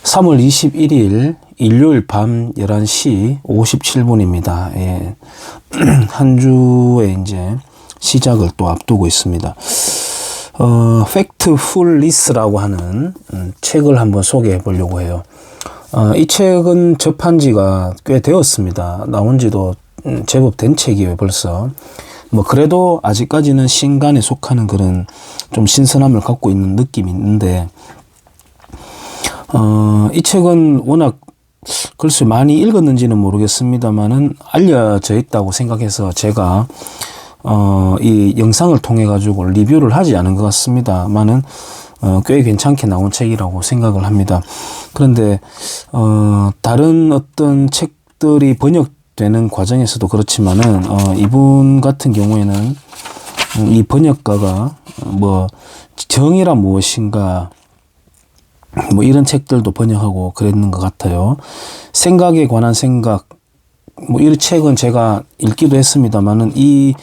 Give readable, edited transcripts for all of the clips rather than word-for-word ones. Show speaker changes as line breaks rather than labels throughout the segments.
3월 21일 일요일 밤 11시 57분입니다. 예. 한 주의 이제 시작을 또 앞두고 있습니다. 팩트풀리스라고 하는 책을 한번 소개해 보려고 해요. 이 책은 접한 지가 꽤 되었습니다. 나온 지도 제법 된 책이에요, 벌써. 뭐, 그래도 아직까지는 신간에 속하는 그런 좀 신선함을 갖고 있는 느낌이 있는데, 이 책은 워낙 글쎄 많이 읽었는지는 모르겠습니다만은 알려져 있다고 생각해서 제가 이 영상을 통해 가지고 리뷰를 하지 않은 것 같습니다만은 꽤 괜찮게 나온 책이라고 생각을 합니다. 그런데 다른 어떤 책들이 번역되는 과정에서도 그렇지만은 이분 같은 경우에는 이 번역가가 뭐 정의란 무엇인가 뭐 이런 책들도 번역하고 그랬는 것 같아요. 생각에 관한 생각, 뭐 이 책은 제가 읽기도 했습니다만은 이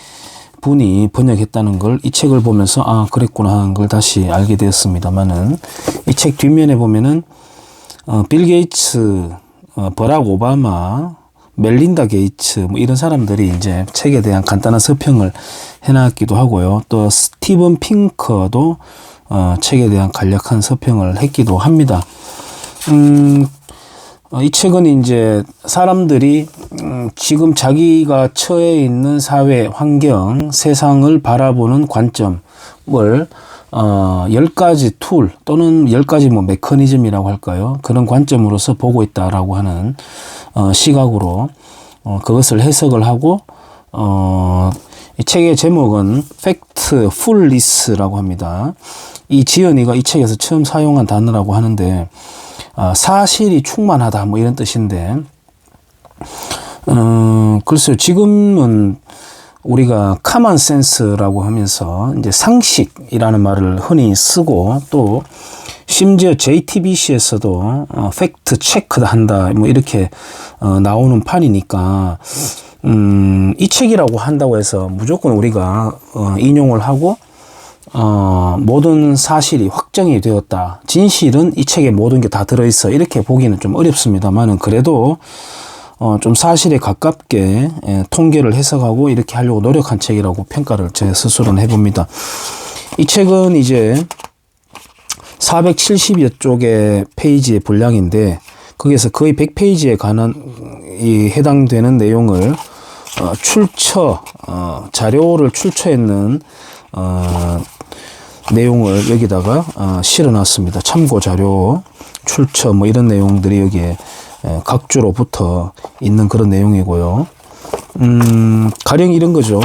분이 번역했다는 걸 이 책을 보면서 아 그랬구나 하는 걸 다시 알게 되었습니다만은 이 책 뒷면에 보면은 빌 게이츠, 버락 오바마, 멜린다 게이츠 뭐 이런 사람들이 이제 책에 대한 간단한 서평을 해놨기도 하고요. 또 스티븐 핑커도 책에 대한 간략한 서평을 했기도 합니다. 이 책은 이제 사람들이 지금 자기가 처해 있는 사회, 환경, 세상을 바라보는 관점을 10가지 툴 또는 10가지 뭐 메커니즘이라고 할까요? 그런 관점으로서 보고 있다라고 하는 시각으로 그것을 해석을 하고 이 책의 제목은 팩트풀리스라고 합니다. 이 지연이가 이 책에서 처음 사용한 단어라고 하는데 사실이 충만하다 뭐 이런 뜻인데 글쎄요 지금은 우리가 common sense라고 하면서 이제 상식이라는 말을 흔히 쓰고 또 심지어 JTBC에서도 팩트 체크 한다 뭐 이렇게 나오는 판이니까 이 책이라고 한다고 해서 무조건 우리가 인용을 하고 모든 사실이 확정이 되었다. 진실은 이 책에 모든 게 다 들어있어. 이렇게 보기는 좀 어렵습니다만은 그래도 좀 사실에 가깝게 통계를 해석하고 이렇게 하려고 노력한 책이라고 평가를 제 스스로는 해봅니다. 이 책은 이제 470여 쪽의 페이지의 분량인데 거기에서 거의 100페이지에 관한 해당되는 내용을 자료를 출처했는 내용을 여기다가 실어놨습니다. 참고 자료, 출처 뭐 이런 내용들이 여기에 각주로 붙어 있는 그런 내용이고요. 가령 이런 거죠.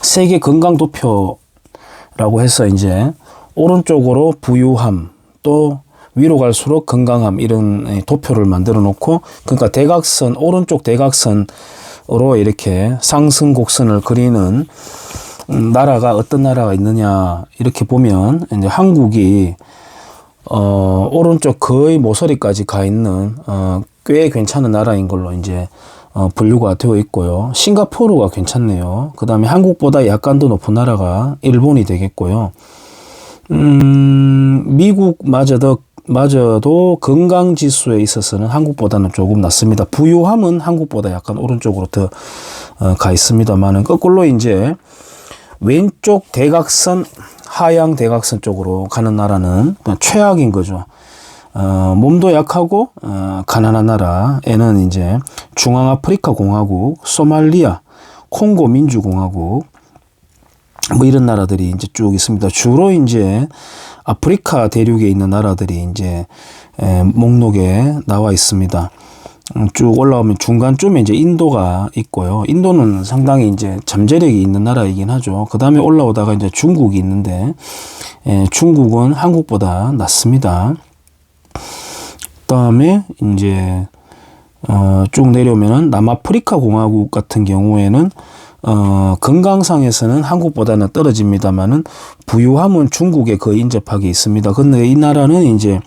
세계 건강 도표라고 해서 이제 오른쪽으로 부유함 또 위로 갈수록 건강함 이런 도표를 만들어 놓고 그러니까 대각선 오른쪽 대각선으로 이렇게 상승 곡선을 그리는 나라가 어떤 나라가 있느냐 이렇게 보면 이제 한국이 오른쪽 거의 모서리까지 가 있는 꽤 괜찮은 나라인 걸로 이제 분류가 되어 있고요. 싱가포르가 괜찮네요. 그 다음에 한국보다 약간 더 높은 나라가 일본이 되겠고요. 미국마저도 건강 지수에 있어서는 한국보다는 조금 낮습니다. 부유함은 한국보다 약간 오른쪽으로 더 가 있습니다만은 거꾸로 이제 왼쪽 대각선, 하향 대각선 쪽으로 가는 나라는 최악인 거죠. 몸도 약하고 가난한 나라에는 이제 중앙아프리카 공화국, 소말리아, 콩고 민주공화국 뭐 이런 나라들이 이제 쭉 있습니다. 주로 이제 아프리카 대륙에 있는 나라들이 이제 목록에 나와 있습니다. 쭉 올라오면 중간쯤에 이제 인도가 있고요. 인도는 상당히 이제 잠재력이 있는 나라이긴 하죠. 그 다음에 올라오다가 이제 중국이 있는데, 중국은 한국보다 낮습니다. 그 다음에 이제, 쭉 내려오면은 남아프리카 공화국 같은 경우에는, 건강상에서는 한국보다는 떨어집니다만은 부유함은 중국에 거의 인접하게 있습니다. 근데 이 나라는 이제,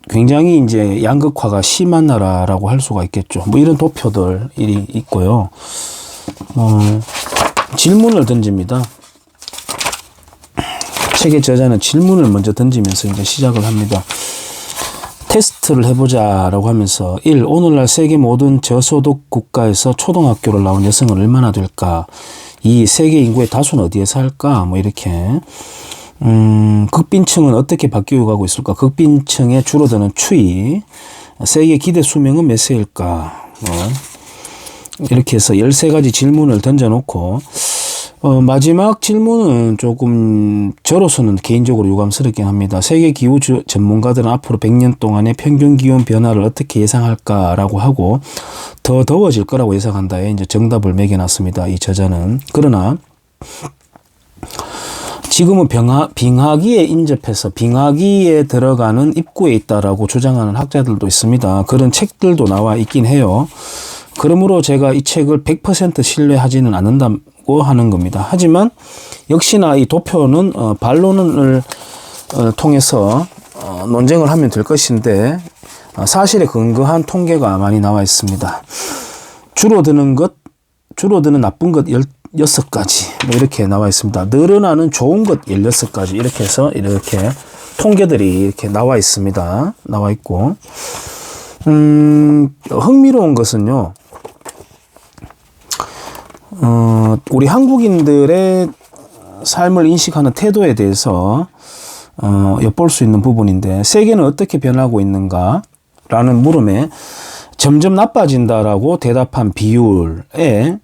굉장히 이제 양극화가 심한 나라라고 할 수가 있겠죠. 뭐 이런 도표들이 있고요. 질문을 던집니다. 책의 저자는 질문을 먼저 던지면서 이제 시작을 합니다. 테스트를 해보자라고 하면서 1. 오늘날 세계 모든 저소득 국가에서 초등학교를 나온 여성은 얼마나 될까? 2. 세계 인구의 다수는 어디에 살까? 뭐 이렇게. 극빈층은 어떻게 바뀌어 가고 있을까? 극빈층의 줄어드는 추이. 세계 기대 수명은 몇 세일까? 이렇게 해서 13가지 질문을 던져놓고 마지막 질문은 조금 저로서는 개인적으로 유감스럽긴 합니다. 세계 기후 전문가들은 앞으로 100년 동안의 평균 기온 변화를 어떻게 예상할까라고 하고 더 더워질 거라고 예상한다에 이제 정답을 매겨놨습니다. 이 저자는. 그러나 지금은 빙하기에 인접해서 빙하기에 들어가는 입구에 있다라고 주장하는 학자들도 있습니다. 그런 책들도 나와 있긴 해요. 그러므로 제가 이 책을 100% 신뢰하지는 않는다고 하는 겁니다. 하지만 역시나 이 도표는 반론을 통해서 논쟁을 하면 될 것인데 사실에 근거한 통계가 많이 나와 있습니다. 줄어드는 나쁜 것 16가지 뭐 이렇게 나와 있습니다. 늘어나는 좋은 것 16가지 이렇게 해서 이렇게 통계들이 이렇게 나와 있습니다. 나와 있고 흥미로운 것은요. 우리 한국인들의 삶을 인식하는 태도에 대해서 엿볼 수 있는 부분인데 세계는 어떻게 변하고 있는가? 라는 물음에 점점 나빠진다라고 대답한 비율에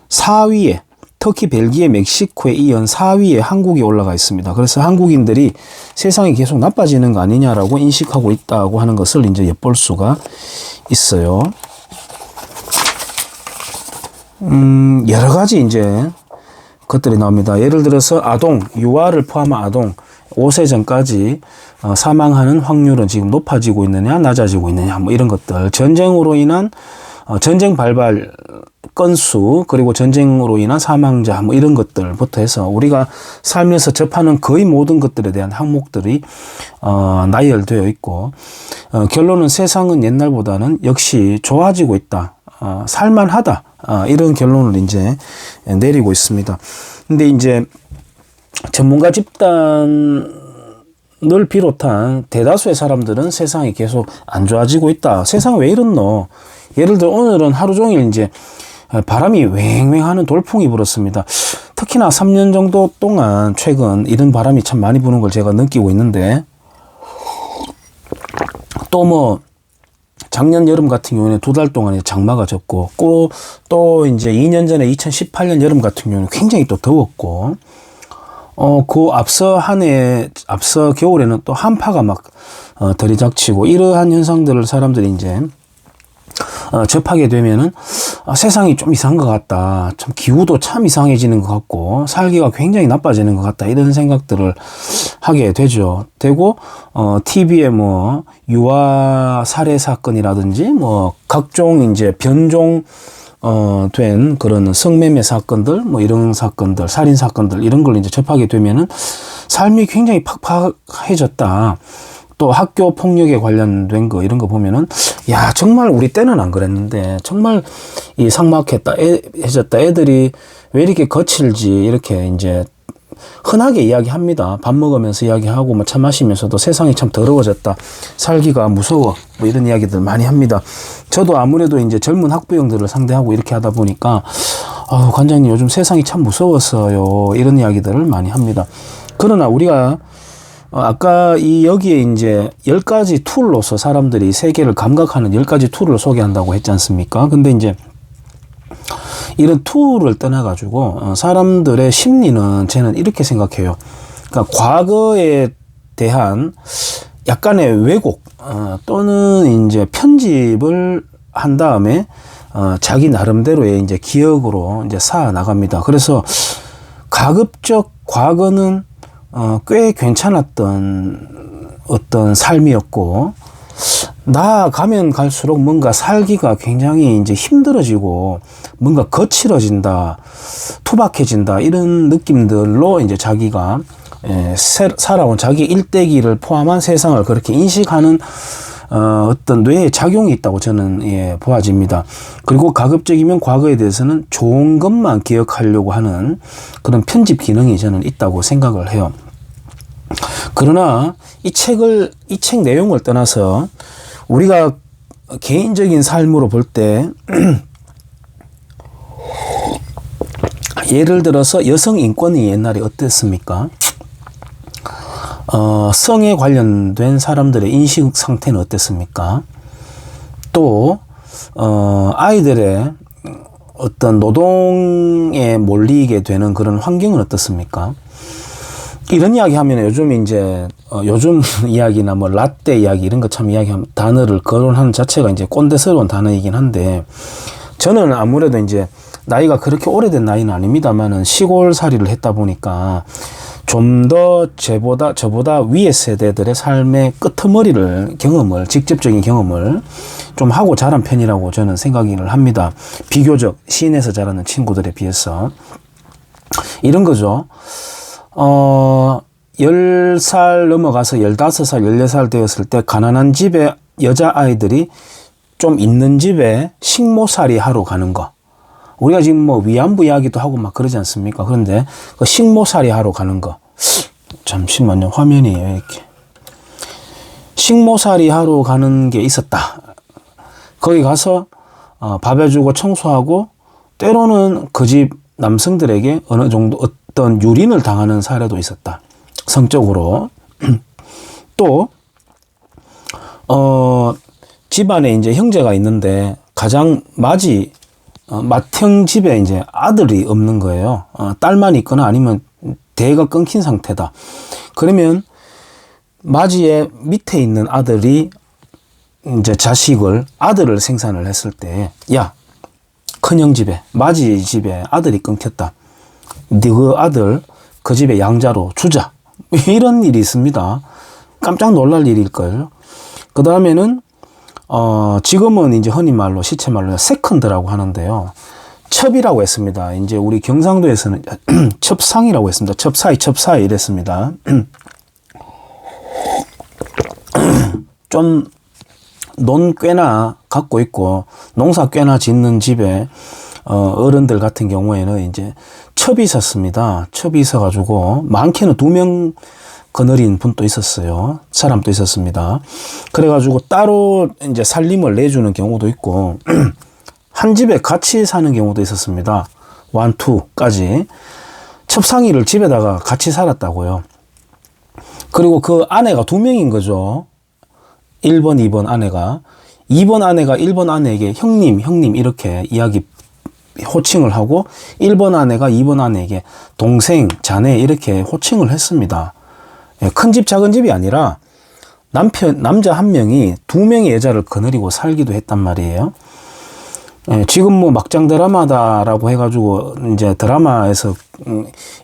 4위에 터키, 벨기에, 멕시코에 이은 4위에 한국이 올라가 있습니다. 그래서 한국인들이 세상이 계속 나빠지는 거 아니냐라고 인식하고 있다고 하는 것을 이제 엿볼 수가 있어요. 여러 가지 이제 것들이 나옵니다. 예를 들어서 유아를 포함한 아동 5세 전까지 사망하는 확률은 지금 높아지고 있느냐, 낮아지고 있느냐, 뭐 이런 것들. 전쟁으로 인한 전쟁 발발 건수, 그리고 전쟁으로 인한 사망자, 뭐 이런 것들부터 해서 우리가 살면서 접하는 거의 모든 것들에 대한 항목들이 나열되어 있고, 결론은 세상은 옛날보다는 역시 좋아지고 있다. 살만하다. 이런 결론을 이제 내리고 있습니다. 근데 이제 전문가 집단을 비롯한 대다수의 사람들은 세상이 계속 안 좋아지고 있다. 세상은 왜 이렇노? 예를 들어 오늘은 하루 종일 이제 바람이 왱왱하는 돌풍이 불었습니다. 특히나 3년 정도 동안 최근 이런 바람이 참 많이 부는 걸 제가 느끼고 있는데, 또 뭐 작년 여름 같은 경우에는 2달 동안 장마가 졌고, 또 이제 2년 전에 2018년 여름 같은 경우는 굉장히 또 더웠고, 그 앞서 겨울에는 또 한파가 막 들이닥치고, 이러한 현상들을 사람들이 이제 접하게 되면은 세상이 좀 이상한 것 같다. 참 기후도 참 이상해지는 것 같고 살기가 굉장히 나빠지는 것 같다. 이런 생각들을 하게 되죠. 되고 TV에 뭐 유아 살해 사건이라든지 뭐 각종 이제 변종 된 그런 성매매 사건들, 뭐 이런 사건들, 살인 사건들 이런 걸 이제 접하게 되면은 삶이 굉장히 팍팍해졌다. 또 학교 폭력에 관련된 거 이런 거 보면은 야 정말 우리 때는 안 그랬는데 정말 이 삭막해졌다. 애들이 왜 이렇게 거칠지 이렇게 이제 흔하게 이야기합니다. 밥 먹으면서 이야기하고 뭐 차 마시면서도 세상이 참 더러워졌다. 살기가 무서워. 뭐 이런 이야기들 많이 합니다. 저도 아무래도 이제 젊은 학부형들을 상대하고 이렇게 하다 보니까 관장님 요즘 세상이 참 무서웠어요. 이런 이야기들을 많이 합니다. 그러나 우리가 아까 여기에 이제 10가지 툴로서 사람들이 세계를 감각하는 10가지 툴을 소개한다고 했지 않습니까? 근데 이제 이런 툴을 떠나가지고 사람들의 심리는 저는 이렇게 생각해요. 그러니까 과거에 대한 약간의 왜곡 또는 이제 편집을 한 다음에 자기 나름대로의 이제 기억으로 이제 쌓아 나갑니다. 그래서 가급적 과거는 꽤 괜찮았던 어떤 삶이었고, 나아가면 갈수록 뭔가 살기가 굉장히 이제 힘들어지고, 뭔가 거칠어진다, 투박해진다, 이런 느낌들로 이제 자기가, 살아온 자기 일대기를 포함한 세상을 그렇게 인식하는, 어떤 뇌의 작용이 있다고 저는, 보아집니다. 그리고 가급적이면 과거에 대해서는 좋은 것만 기억하려고 하는 그런 편집 기능이 저는 있다고 생각을 해요. 그러나 이 책 내용을 떠나서 우리가 개인적인 삶으로 볼 때 예를 들어서 여성 인권이 옛날에 어땠습니까? 성에 관련된 사람들의 인식 상태는 어땠습니까? 또 아이들의 어떤 노동에 몰리게 되는 그런 환경은 어떻습니까? 이런 이야기 하면 요즘 이제 요즘 이야기나 뭐 라떼 이야기 이런 거 참 이야기하면 단어를 거론하는 자체가 이제 꼰대스러운 단어이긴 한데, 저는 아무래도 이제 나이가 그렇게 오래된 나이는 아닙니다만은 시골살이를 했다 보니까 좀 더 저보다 위의 세대들의 삶의 끄트머리를 직접적인 경험을 좀 하고 자란 편이라고 저는 생각을 합니다. 비교적 시내에서 자라는 친구들에 비해서. 이런 거죠. 10살 넘어가서 15살, 14살 되었을 때 가난한 집에 여자아이들이 좀 있는 집에 식모살이 하러 가는 거. 우리가 지금 뭐 위안부 이야기도 하고 막 그러지 않습니까? 그런데 그 식모살이 하러 가는 거. 잠시만요. 화면이 왜 이렇게. 식모살이 하러 가는 게 있었다. 거기 가서 밥 해주고 청소하고 때로는 그 집 남성들에게 어느 정도 어떤 유린을 당하는 사례도 있었다. 성적으로. 또 집안에 이제 형제가 있는데 가장 맏형 집에 이제 아들이 없는 거예요. 딸만 있거나 아니면 대가 끊긴 상태다. 그러면 맏이의 밑에 있는 아들이 이제 아들을 생산을 했을 때, 야, 큰형 집에, 맏이 집에 아들이 끊겼다. 그 아들 그 집에 양자로 주자. 이런 일이 있습니다. 깜짝 놀랄 일일걸요. 그 다음에는 지금은 이제 흔히 말로 시체말로 세컨드라고 하는데요. 첩이라고 했습니다. 이제 우리 경상도에서는 첩상이라고 했습니다. 첩사이 이랬습니다. 좀 논 꽤나 갖고 있고 농사 꽤나 짓는 집에 어른들 같은 경우에는 이제 첩이 있었습니다. 첩이 있어가지고 많게는 2명 거느린 분도 있었어요. 사람도 있었습니다. 그래가지고 따로 이제 살림을 내주는 경우도 있고 한 집에 같이 사는 경우도 있었습니다. 1, 2까지 첩상이를 집에다가 같이 살았다고요. 그리고 그 아내가 2명인 거죠. 1번, 2번 아내가. 2번 아내가 1번 아내에게 형님 이렇게 호칭을 하고 1번 아내가 2번 아내에게 동생, 자네 이렇게 호칭을 했습니다. 큰 집, 작은 집이 아니라 남자 한 명이 2명의 여자를 거느리고 살기도 했단 말이에요. 지금 뭐 막장 드라마다라고 해가지고 이제 드라마에서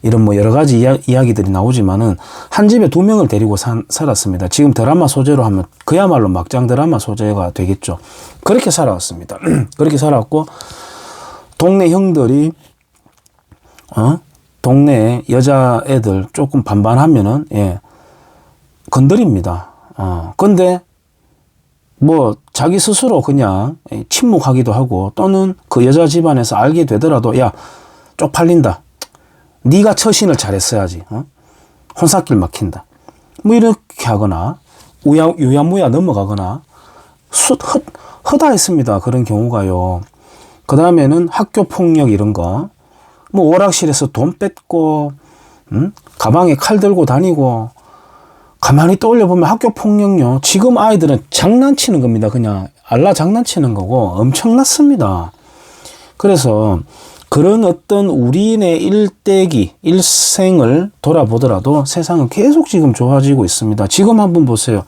이런 뭐 여러 가지 이야기들이 나오지만은 한 집에 2명을 데리고 살았습니다. 지금 드라마 소재로 하면 그야말로 막장 드라마 소재가 되겠죠. 그렇게 살아왔습니다. 그렇게 살아왔고 동네 형들이 동네 여자애들 조금 반반하면은 건드립니다. 근데 뭐 자기 스스로 그냥 침묵하기도 하고 또는 그 여자 집안에서 알게 되더라도 야 쪽팔린다. 네가 처신을 잘했어야지. 혼사길 막힌다. 뭐 이렇게 하거나 유야무야 넘어가거나 허다했습니다. 그런 경우가요. 그 다음에는 학교 폭력 이런 거. 뭐 오락실에서 돈 뺏고 가방에 칼 들고 다니고. 가만히 떠올려보면 학교 폭력요. 지금 아이들은 장난치는 겁니다. 그냥 장난치는 거고 엄청났습니다. 그래서 그런 어떤 우리인의 일생을 돌아보더라도 세상은 계속 지금 좋아지고 있습니다. 지금 한번 보세요.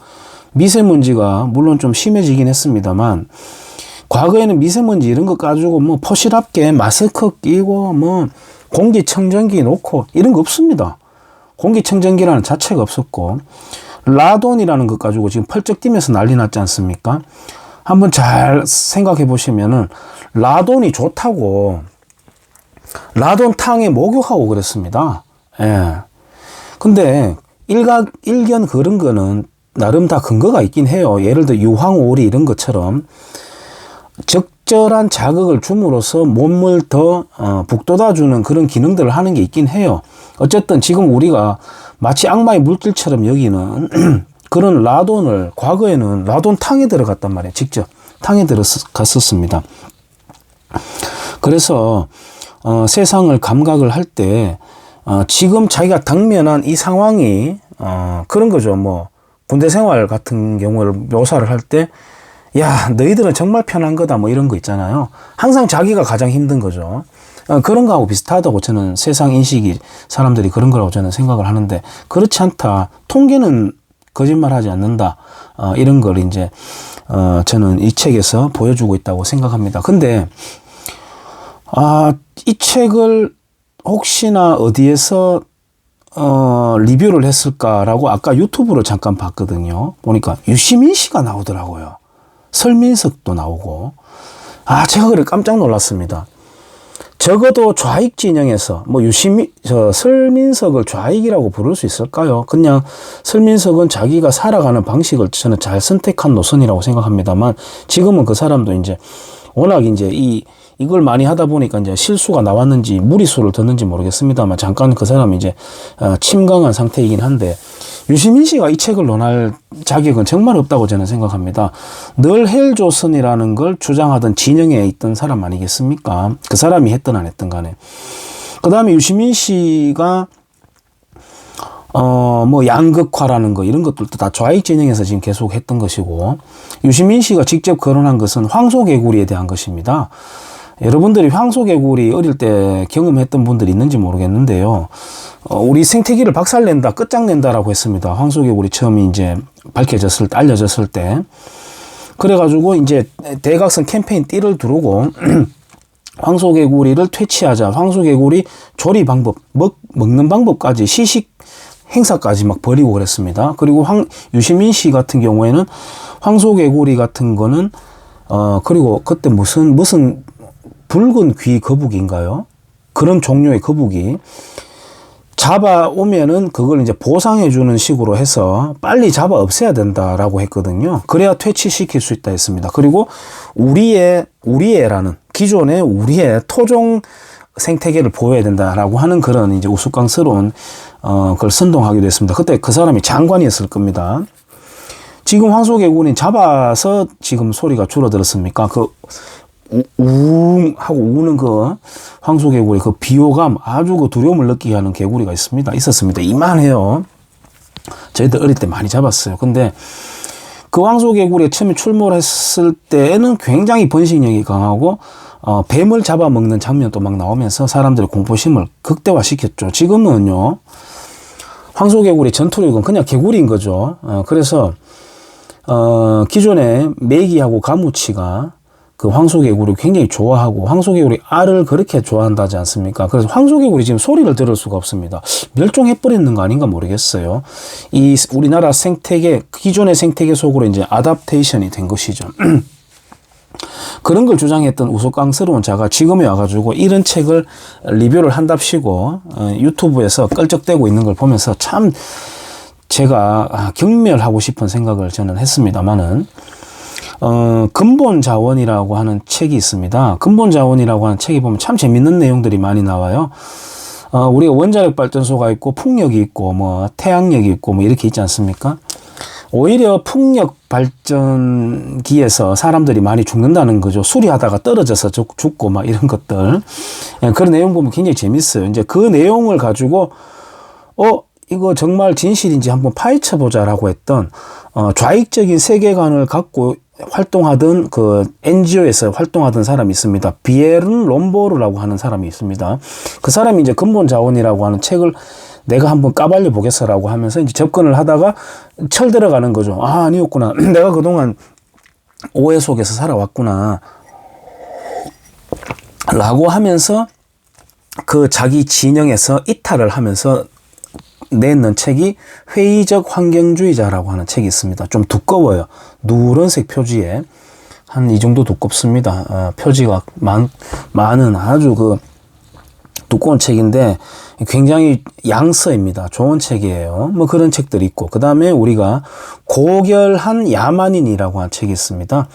미세먼지가 물론 좀 심해지긴 했습니다만 과거에는 미세먼지 이런 거 가지고 뭐 포실합게 마스크 끼고 뭐 공기청정기 놓고 이런 거 없습니다. 공기청정기라는 자체가 없었고 라돈이라는 것 가지고 지금 펄쩍 뛰면서 난리 났지 않습니까? 한번 잘 생각해 보시면은 라돈이 좋다고 라돈탕에 목욕하고 그랬습니다. 근데 일견 그런 거는 나름 다 근거가 있긴 해요. 예를 들어 유황오리 이런 것처럼 적절한 자극을 줌으로써 몸을 더 북돋아주는 그런 기능들을 하는 게 있긴 해요. 어쨌든 지금 우리가 마치 악마의 물질처럼 여기는 그런 라돈을 과거에는 라돈탕에 들어갔단 말이에요. 직접 탕에 들어갔었습니다. 그래서 세상을 감각을 할 때 지금 자기가 당면한 이 상황이 그런 거죠. 뭐 군대 생활 같은 경우를 묘사를 할 때 야, 너희들은 정말 편한 거다 뭐 이런 거 있잖아요. 항상 자기가 가장 힘든 거죠. 그런 거하고 비슷하다고 저는 세상 인식이 사람들이 그런 거라고 저는 생각을 하는데 그렇지 않다. 통계는 거짓말하지 않는다. 이런 걸 이제 저는 이 책에서 보여주고 있다고 생각합니다. 근데 이 책을 혹시나 어디에서 리뷰를 했을까라고 아까 유튜브를 잠깐 봤거든요. 보니까 유시민 씨가 나오더라고요. 설민석도 나오고. 제가 그래 깜짝 놀랐습니다. 적어도 좌익 진영에서 뭐 설민석을 좌익이라고 부를 수 있을까요? 그냥 설민석은 자기가 살아가는 방식을 저는 잘 선택한 노선이라고 생각합니다만 지금은 그 사람도 이제 워낙 이제 이걸 많이 하다 보니까 이제 실수가 나왔는지 무리수를 뒀는지 모르겠습니다만 잠깐 그 사람이 이제 침강한 상태이긴 한데 유시민 씨가 이 책을 논할 자격은 정말 없다고 저는 생각합니다. 늘 헬조선이라는 걸 주장하던 진영에 있던 사람 아니겠습니까? 그 사람이 했든 안 했든 간에. 그 다음에 유시민 씨가 뭐 양극화라는 거 이런 것들도 다 좌익 진영에서 지금 계속 했던 것이고 유시민 씨가 직접 거론한 것은 황소개구리에 대한 것입니다. 여러분들이 황소개구리 어릴 때 경험했던 분들이 있는지 모르겠는데요. 우리 생태계를 박살낸다, 끝장낸다라고 했습니다. 황소개구리 처음에 이제 밝혀졌을 때, 알려졌을 때. 그래가지고 이제 대각선 캠페인 띠를 두르고 황소개구리를 퇴치하자. 황소개구리 조리 방법, 먹는 방법까지 시식 행사까지 막 벌이고 그랬습니다. 그리고 유시민 씨 같은 경우에는 황소개구리 같은 거는 그리고 그때 무슨 붉은 귀 거북인가요? 그런 종류의 거북이 잡아오면은 그걸 이제 보상해주는 식으로 해서 빨리 잡아 없애야 된다라고 했거든요. 그래야 퇴치시킬 수 있다 했습니다. 그리고 우리애라는 기존의 우리의 토종 생태계를 보호해야 된다라고 하는 그런 이제 우스꽝스러운 걸 선동하기도 했습니다. 그때 그 사람이 장관이었을 겁니다. 지금 황소개구리는 잡아서 지금 소리가 줄어들었습니까? 우웅 하고 우는 그 황소개구리 그 비호감 아주 그 두려움을 느끼게 하는 개구리가 있었습니다. 이만해요. 저희들 어릴 때 많이 잡았어요. 근데 그 황소개구리가 처음에 출몰 했을 때에는 굉장히 번식력이 강하고 뱀을 잡아먹는 장면도 막 나오면서 사람들의 공포심을 극대화시켰죠. 지금은요 황소개구리 전투력은 그냥 개구리인 거죠. 그래서 기존에 메기하고 가무치가 그 황소개구리 굉장히 좋아하고 황소개구리 알을 그렇게 좋아한다지 않습니까? 그래서 황소개구리 지금 소리를 들을 수가 없습니다. 멸종해버리는 거 아닌가 모르겠어요. 이 우리나라 생태계, 기존의 생태계 속으로 이제 아답테이션이 된 것이죠. 그런 걸 주장했던 우스꽝스러운 자가 지금에 와가지고 이런 책을 리뷰를 한답시고 유튜브에서 끌적대고 있는 걸 보면서 참 제가 경멸하고 싶은 생각을 저는 했습니다만은 근본 자원이라고 하는 책이 있습니다. 근본 자원이라고 하는 책이 보면 참 재밌는 내용들이 많이 나와요. 우리가 원자력 발전소가 있고 풍력이 있고 뭐 태양력이 있고 뭐 이렇게 있지 않습니까? 오히려 풍력 발전기에서 사람들이 많이 죽는다는 거죠. 수리하다가 떨어져서 죽고 막 이런 것들. 그런 내용 보면 굉장히 재밌어요. 이제 그 내용을 가지고 이거 정말 진실인지 한번 파헤쳐보자라고 했던 좌익적인 세계관을 갖고 활동하던 그 NGO에서 활동하던 사람이 있습니다. 비에른 롬보르라고 하는 사람이 있습니다. 그 사람이 이제 근본 자원이라고 하는 책을 내가 한번 까발려 보겠어라고 하면서 이제 접근을 하다가 철 들어가는 거죠. 아니었구나. 내가 그동안 오해 속에서 살아왔구나. 라고 하면서 그 자기 진영에서 이탈을 하면서 냈는 책이 회의적 환경주의자라고 하는 책이 있습니다. 좀 두꺼워요. 누런색 표지에 한 이 정도 두껍습니다. 표지가 많은 아주 그 두꺼운 책인데 굉장히 양서입니다. 좋은 책이에요. 뭐 그런 책들이 있고 그 다음에 우리가 고결한 야만인이라고 하는 책이 있습니다.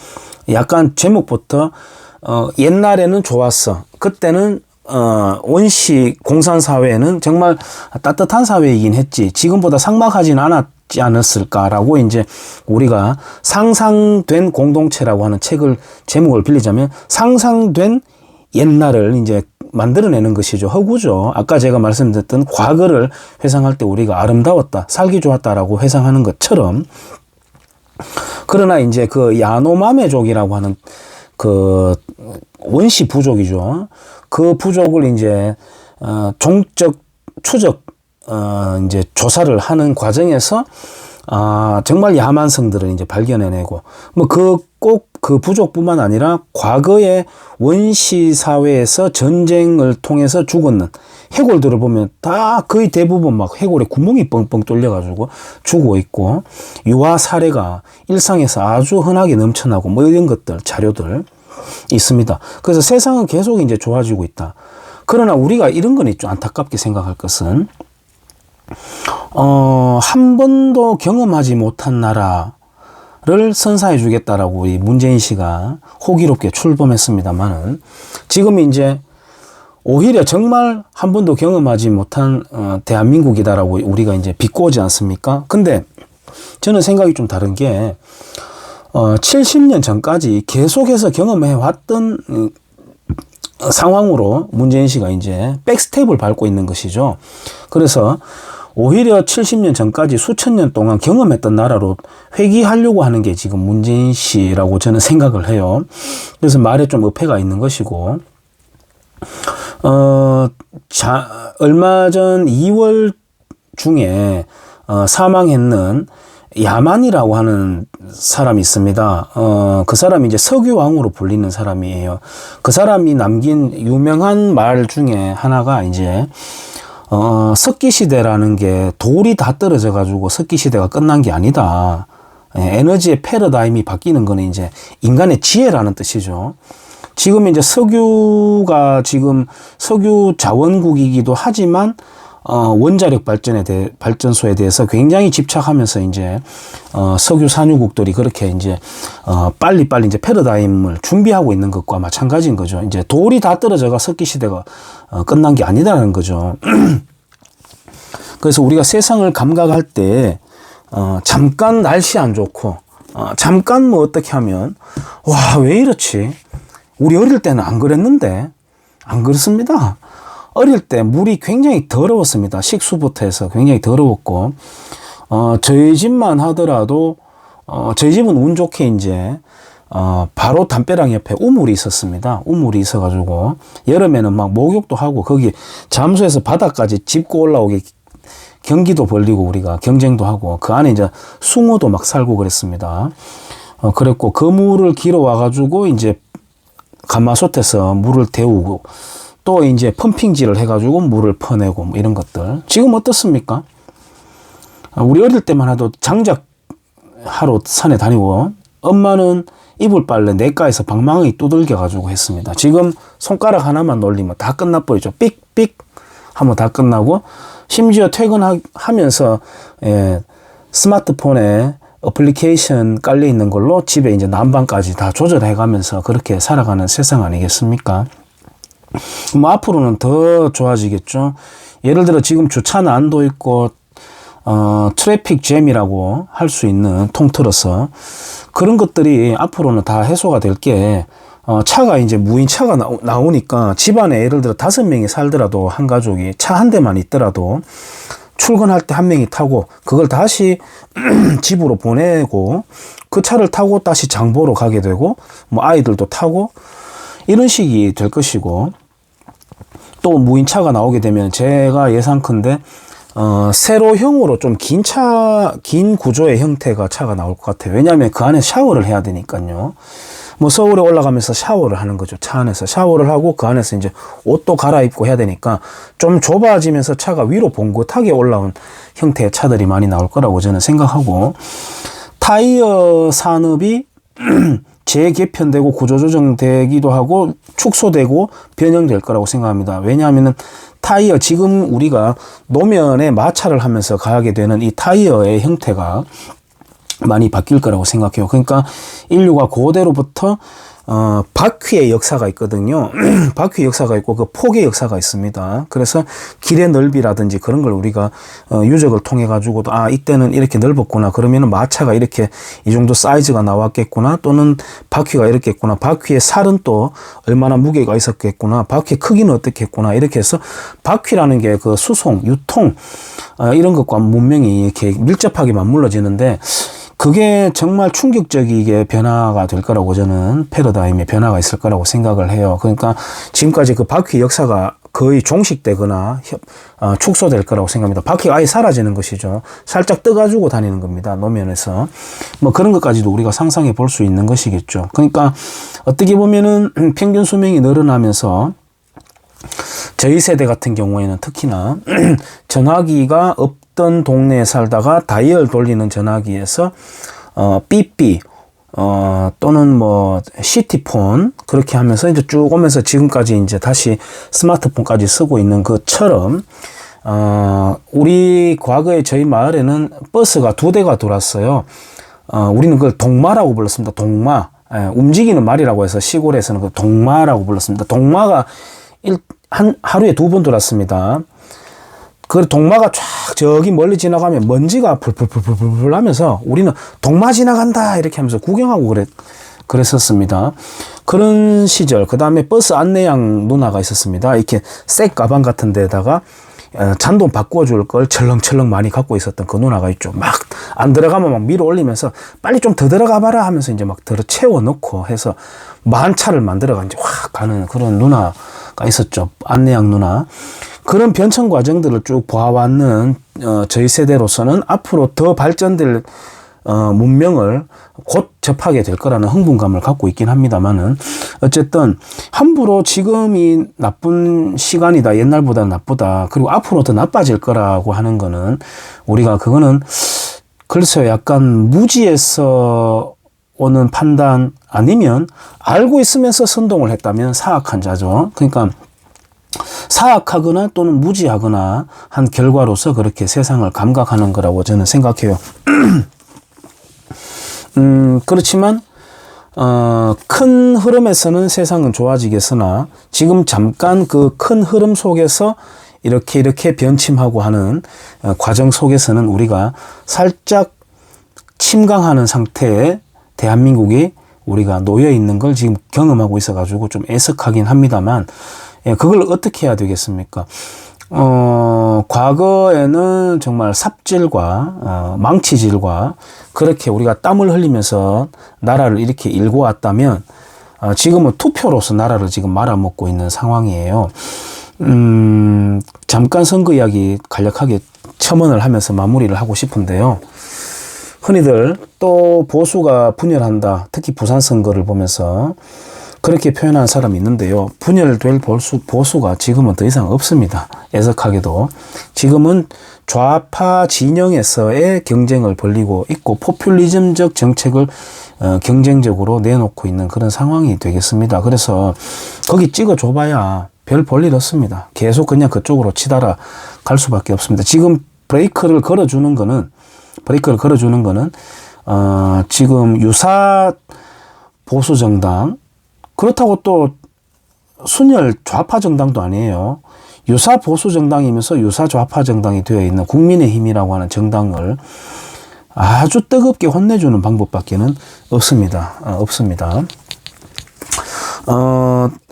약간 제목부터 옛날에는 좋았어. 그때는 원시 공산 사회는 정말 따뜻한 사회이긴 했지 지금보다 삭막하진 않았지 않았을까라고 이제 우리가 상상된 공동체라고 하는 책을 제목을 빌리자면 상상된 옛날을 이제 만들어내는 것이죠. 허구죠. 아까 제가 말씀드렸던 과거를 회상할 때 우리가 아름다웠다, 살기 좋았다라고 회상하는 것처럼 그러나 이제 그 야노마메족이라고 하는 그 원시 부족이죠. 그 부족을 이제 종적 추적 이제 조사를 하는 과정에서 정말 야만성들을 이제 발견해내고 뭐 꼭 그 부족뿐만 아니라 과거의 원시 사회에서 전쟁을 통해서 죽었는 해골들을 보면 다 거의 대부분 막 해골에 구멍이 뻥뻥 뚫려가지고 죽어 있고 유아 사례가 일상에서 아주 흔하게 넘쳐나고 뭐 이런 것들 자료들 있습니다. 그래서 세상은 계속 이제 좋아지고 있다. 그러나 우리가 이런 건 좀 안타깝게 생각할 것은 한 번도 경험하지 못한 나라를 선사해 주겠다라고 우리 문재인 씨가 호기롭게 출범했습니다만은 지금 이제 오히려 정말 한 번도 경험하지 못한 대한민국이다라고 우리가 이제 비꼬지 않습니까? 근데 저는 생각이 좀 다른 게 70년 전까지 계속해서 경험해 왔던 상황으로 문재인 씨가 이제 백스텝을 밟고 있는 것이죠. 그래서 오히려 70년 전까지 수천 년 동안 경험했던 나라로 회귀하려고 하는 게 지금 문재인 씨라고 저는 생각을 해요. 그래서 말에 좀 어폐가 있는 것이고, 얼마 전 2월 중에 사망했는 야만이라고 하는 사람이 있습니다. 그 사람이 이제 석유왕으로 불리는 사람이에요. 그 사람이 남긴 유명한 말 중에 하나가 이제 석기시대라는 게 돌이 다 떨어져 가지고 석기시대가 끝난 게 아니다. 에너지의 패러다임이 바뀌는 거는 이제 인간의 지혜라는 뜻이죠. 지금 이제 석유가 지금 석유 자원국이기도 하지만 원자력 발전소에 대해서 굉장히 집착하면서 이제 석유 산유국들이 그렇게 이제 빨리빨리 이제 패러다임을 준비하고 있는 것과 마찬가지인 거죠. 이제 돌이 다 떨어져가 석기 시대가 끝난 게 아니다라는 거죠. 그래서 우리가 세상을 감각할 때 잠깐 날씨 안 좋고 잠깐 뭐 어떻게 하면 와, 왜 이렇지? 우리 어릴 때는 안 그랬는데 안 그렇습니다. 어릴 때 물이 굉장히 더러웠습니다. 식수부터 해서 굉장히 더러웠고, 저희 집만 하더라도, 저희 집은 운 좋게 이제, 바로 담벼락 옆에 우물이 있었습니다. 우물이 있어가지고, 여름에는 막 목욕도 하고, 거기 잠수해서 바닥까지 짚고 올라오게 경기도 벌리고 우리가 경쟁도 하고, 그 안에 이제 숭어도 막 살고 그랬습니다. 그랬고, 그 물을 길어와가지고, 이제 가마솥에서 물을 데우고, 또 이제 펌핑질을 해가지고 물을 퍼내고 뭐 이런 것들. 지금 어떻습니까? 우리 어릴 때만 해도 장작하러 산에 다니고 엄마는 이불 빨래 냇가에서 방망이 두들겨가지고 했습니다. 지금 손가락 하나만 놀리면 다 끝나버리죠. 삑삑 하면 다 끝나고 심지어 퇴근하면서 스마트폰에 어플리케이션 깔려 있는 걸로 집에 이제 난방까지 다 조절해가면서 그렇게 살아가는 세상 아니겠습니까? 뭐 앞으로는 더 좋아지겠죠. 예를 들어 지금 주차 난도 있고 트래픽 잼이라고 할 수 있는 통틀어서 그런 것들이 앞으로는 다 해소가 될 게 차가 이제 무인 차가 나오니까 집안에 예를 들어 5명이 살더라도 한 가족이 차 한 대만 있더라도 출근할 때 한 명이 타고 그걸 다시 집으로 보내고 그 차를 타고 다시 장 보러 가게 되고 뭐 아이들도 타고 이런 식이 될 것이고 또 무인차가 나오게 되면 제가 예상컨대 세로형으로 좀 긴 구조의 형태가 차가 나올 것 같아요. 왜냐하면 그 안에 샤워를 해야 되니까요. 뭐 서울에 올라가면서 샤워를 하는 거죠. 차 안에서 샤워를 하고 그 안에서 이제 옷도 갈아입고 해야 되니까 좀 좁아지면서 차가 위로 봉긋하게 올라온 형태의 차들이 많이 나올 거라고 저는 생각하고 타이어 산업이 재개편되고 구조조정되기도 하고 축소되고 변형될 거라고 생각합니다. 왜냐하면은 타이어 지금 우리가 노면에 마찰을 하면서 가게 되는 이 타이어의 형태가 많이 바뀔 거라고 생각해요. 그러니까 인류가 고대로부터 바퀴의 역사가 있거든요. 바퀴의 역사가 있고 그 폭의 역사가 있습니다. 그래서 길의 넓이라든지 그런 걸 우리가 유적을 통해 가지고도 이때는 이렇게 넓었구나. 그러면은 마차가 이렇게 이 정도 사이즈가 나왔겠구나. 또는 바퀴가 이렇게 했구나. 바퀴의 살은 또 얼마나 무게가 있었겠구나. 바퀴의 크기는 어떻게 했구나. 이렇게 해서 바퀴라는 게 그 수송, 유통 이런 것과 문명이 이렇게 밀접하게 맞물려지는데 그게 정말 충격적이게 변화가 될 거라고 저는 패러다임의 변화가 있을 거라고 생각을 해요. 그러니까 지금까지 그 바퀴 역사가 거의 종식되거나 축소될 거라고 생각합니다. 바퀴가 아예 사라지는 것이죠. 살짝 떠가지고 다니는 겁니다. 노면에서. 뭐 그런 것까지도 우리가 상상해 볼 수 있는 것이겠죠. 그러니까 어떻게 보면은 평균 수명이 늘어나면서 저희 세대 같은 경우에는 특히나 전화기가 없던 동네에 살다가 다이얼 돌리는 전화기에서 삐삐 또는 뭐 시티폰 그렇게 하면서 이제 쭉 오면서 지금까지 이제 다시 스마트폰까지 쓰고 있는 것처럼 우리 과거에 저희 마을에는 버스가 2대가 돌았어요. 우리는 그걸 동마라고 불렀습니다. 동마. 움직이는 말이라고 해서 시골에서는 그 동마라고 불렀습니다. 동마가 하루에 2번 돌았습니다. 그 동마가 쫙 저기 멀리 지나가면 먼지가 불불불불불 하면서 우리는 동마 지나간다 이렇게 하면서 구경하고 그랬었습니다. 그런 시절, 그 다음에 버스 안내양 누나가 있었습니다. 이렇게 색 가방 같은 데다가 잔돈 바꿔줄 걸 철렁철렁 많이 갖고 있었던 그 누나가 있죠. 막 안 들어가면 막 밀어 올리면서 빨리 좀 더 들어가 봐라 하면서 이제 막 들어 채워 넣고 해서 만차를 만들어가 이제 확 가는 그런 누나가 있었죠. 안내양 누나. 그런 변천 과정들을 쭉 보아왔는 저희 세대로서는 앞으로 더 발전될 문명을 곧 접하게 될 거라는 흥분감을 갖고 있긴 합니다만은 어쨌든 함부로 지금이 나쁜 시간이다, 옛날보다 나쁘다, 그리고 앞으로 더 나빠질 거라고 하는 거는 우리가 그거는 글쎄요 약간 무지에서 오는 판단 아니면 알고 있으면서 선동을 했다면 사악한 자죠. 그러니까 사악하거나 또는 무지하거나 한 결과로서 그렇게 세상을 감각하는 거라고 저는 생각해요. 그렇지만 큰 흐름에서는 세상은 좋아지겠으나 지금 잠깐 그 큰 흐름 속에서 이렇게 변침하고 하는 과정 속에서는 우리가 살짝 침강하는 상태에 대한민국이 우리가 놓여 있는 걸 지금 경험하고 있어 가지고 좀 애석하긴 합니다만 그걸 어떻게 해야 되겠습니까? 과거에는 정말 삽질과 망치질과 그렇게 우리가 땀을 흘리면서 나라를 이렇게 일궈 왔다면 지금은 투표로서 나라를 지금 말아먹고 있는 상황이에요. 잠깐 선거 이야기 간략하게 첨언을 하면서 마무리를 하고 싶은데요. 흔히들 또 보수가 분열한다. 특히 부산 선거를 보면서 그렇게 표현하는 사람이 있는데요. 분열될 보수가 지금은 더 이상 없습니다. 애석하게도. 지금은 좌파 진영에서의 경쟁을 벌이고 있고 포퓰리즘적 정책을 경쟁적으로 내놓고 있는 그런 상황이 되겠습니다. 그래서 거기 찍어줘봐야 별 볼일 없습니다. 계속 그냥 그쪽으로 치달아 갈 수밖에 없습니다. 지금 브레이크를 걸어주는 거는 지금 유사 보수정당 그렇다고 또 순혈 좌파 정당도 아니에요. 유사 보수 정당이면서 유사 좌파 정당이 되어 있는 국민의힘이라고 하는 정당을 아주 뜨겁게 혼내주는 방법밖에는 없습니다.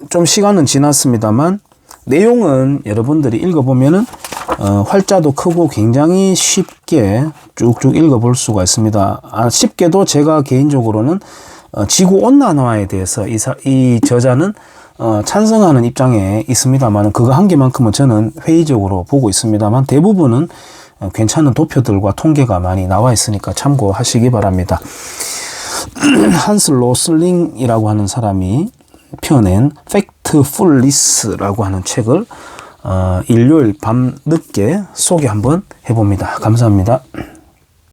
좀 시간은 지났습니다만 내용은 여러분들이 읽어보면은 활자도 크고 굉장히 쉽게 쭉쭉 읽어볼 수가 있습니다. 쉽게도 제가 개인적으로는 지구온난화에 대해서 이 저자는 찬성하는 입장에 있습니다만 그거 한 개만큼은 저는 회의적으로 보고 있습니다만 대부분은 괜찮은 도표들과 통계가 많이 나와 있으니까 참고하시기 바랍니다. 한스 로슬링이라고 하는 사람이 펴낸 팩트풀리스라고 하는 책을 일요일 밤 늦게 소개 한번 해봅니다. 감사합니다.